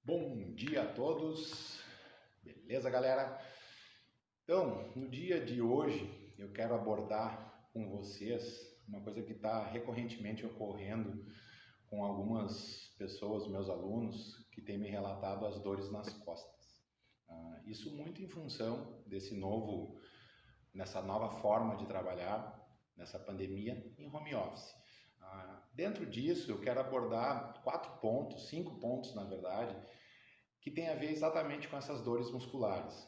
Bom dia a todos, beleza, galera? Então, no dia de hoje, eu quero abordar com vocês uma coisa que está recorrentemente ocorrendo com algumas pessoas, meus alunos, que têm me relatado as dores nas costas. Isso muito em função nessa nova forma de trabalhar, nessa pandemia em home office. Dentro disso, eu quero abordar 5 pontos, na verdade, que tem a ver exatamente com essas dores musculares,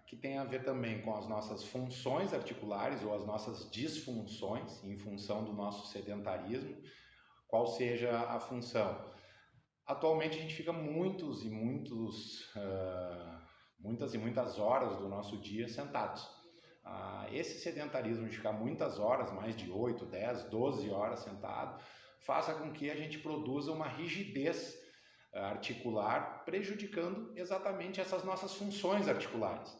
que tem a ver também com as nossas funções articulares ou as nossas disfunções em função do nosso sedentarismo, qual seja a função. Atualmente a gente fica muitas e muitas horas do nosso dia sentados. Esse sedentarismo de ficar muitas horas, mais de 8, 10, 12 horas sentado, faça com que a gente produza uma rigidez articular, prejudicando exatamente essas nossas funções articulares.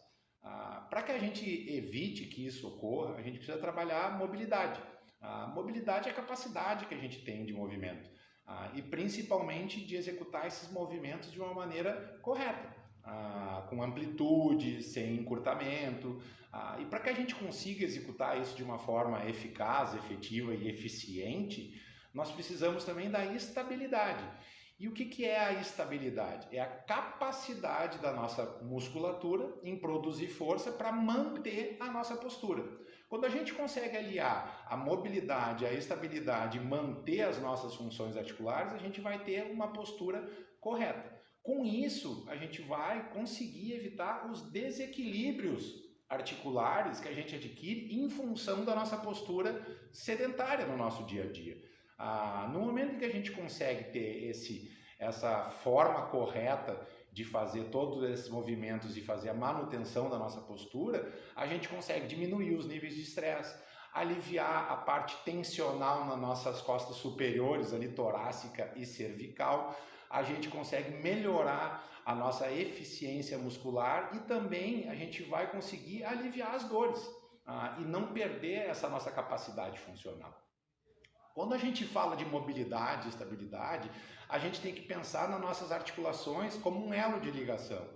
Para que a gente evite que isso ocorra, a gente precisa trabalhar a mobilidade. A mobilidade é a capacidade que a gente tem de movimento e principalmente de executar esses movimentos de uma maneira correta, com amplitude, sem encurtamento. E para que a gente consiga executar isso de uma forma eficaz, efetiva e eficiente, nós precisamos também da estabilidade. E o que é a estabilidade? É a capacidade da nossa musculatura em produzir força para manter a nossa postura. Quando a gente consegue aliar a mobilidade, a estabilidade e manter as nossas funções articulares, a gente vai ter uma postura correta. Com isso, a gente vai conseguir evitar os desequilíbrios articulares que a gente adquire em função da nossa postura sedentária no nosso dia a dia. No momento em que a gente consegue ter essa forma correta de fazer todos esses movimentos e fazer a manutenção da nossa postura, a gente consegue diminuir os níveis de estresse, aliviar a parte tensional nas nossas costas superiores, ali torácica e cervical, a gente consegue melhorar a nossa eficiência muscular e também a gente vai conseguir aliviar as dores e não perder essa nossa capacidade funcional. Quando a gente fala de mobilidade e estabilidade, a gente tem que pensar nas nossas articulações como um elo de ligação.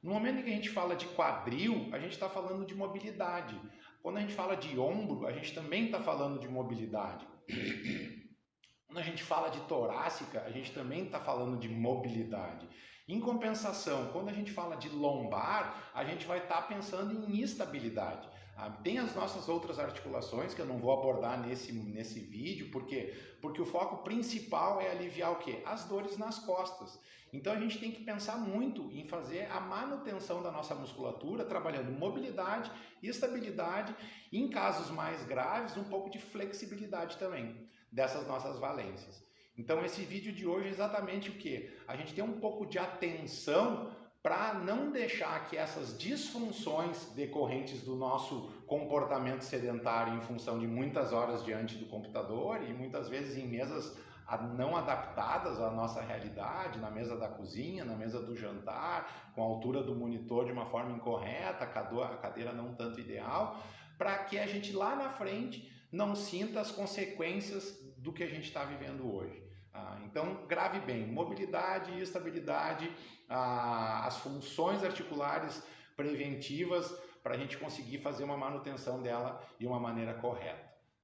No momento em que a gente fala de quadril, a gente está falando de mobilidade. Quando a gente fala de ombro, a gente também está falando de mobilidade. Quando a gente fala de torácica, a gente também está falando de mobilidade. Em compensação, quando a gente fala de lombar, a gente vai estar pensando em estabilidade. Tem as nossas outras articulações que eu não vou abordar nesse vídeo, porque o foco principal é aliviar o quê? As dores nas costas. Então a gente tem que pensar muito em fazer a manutenção da nossa musculatura, trabalhando mobilidade, estabilidade e, em casos mais graves, um pouco de flexibilidade também dessas nossas valências. Então esse vídeo de hoje é exatamente o que? A gente tem um pouco de atenção para não deixar que essas disfunções decorrentes do nosso comportamento sedentário em função de muitas horas diante do computador e muitas vezes em mesas não adaptadas à nossa realidade, na mesa da cozinha, na mesa do jantar, com a altura do monitor de uma forma incorreta, a cadeira não tanto ideal, para que a gente lá na frente não sinta as consequências do que a gente está vivendo hoje. Então, grave bem, mobilidade e estabilidade, as funções articulares preventivas para a gente conseguir fazer uma manutenção dela de uma maneira correta.